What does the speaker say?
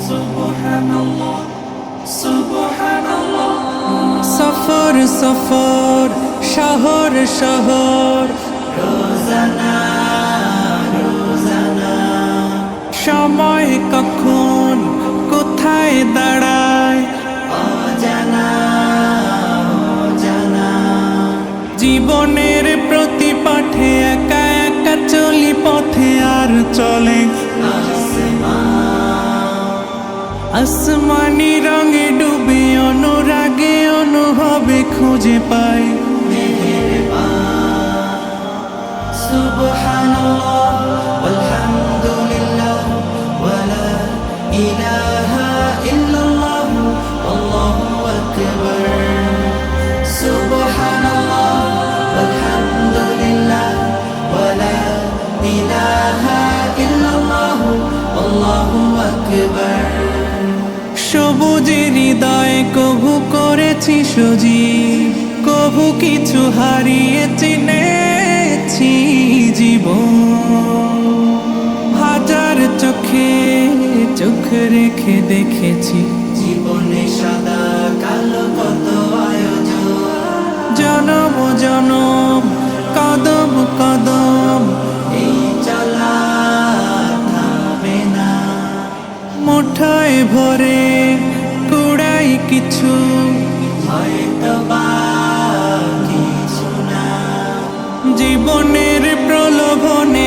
সুবহানাল্লাহ সুবহানাল্লাহ। সফর সফর শহর শহর রোজানা রোজানা সময় কখন কোথায় দাঁড়ায় অজানা অজানা। জীবনের প্রতি পাঠে একা একা চলি পথে আর চলে আসমানি রঙে ডুবে অনুরাগে অনুভবে খুঁজে পাই সুবহানাল্লাহ ওয়ালহামদুলিল্লাহ ওয়ালা ইলাহা ইল্লাল্লাহ আল্লাহু আকবার। সুবহানাল্লাহ ওয়ালহামদুলিল্লাহ ওয়ালা ইলাহা ইল্লাল্লাহ আল্লাহু আকবার। সবুজের হৃদয় কভু করেছি সজীব, কভু কিছু হারিয়ে চিনেছি জীবন। হাজার চোখে চোখ রেখে দেখেছি জীবনে সাদা কালো কত আয়োজন, জনম জনম কদম কদম এই চলা থামবে না। মুঠোয় ভরে কুড়াই কিছু হয়তো বা কিছু না। জীবনের প্রলোভনে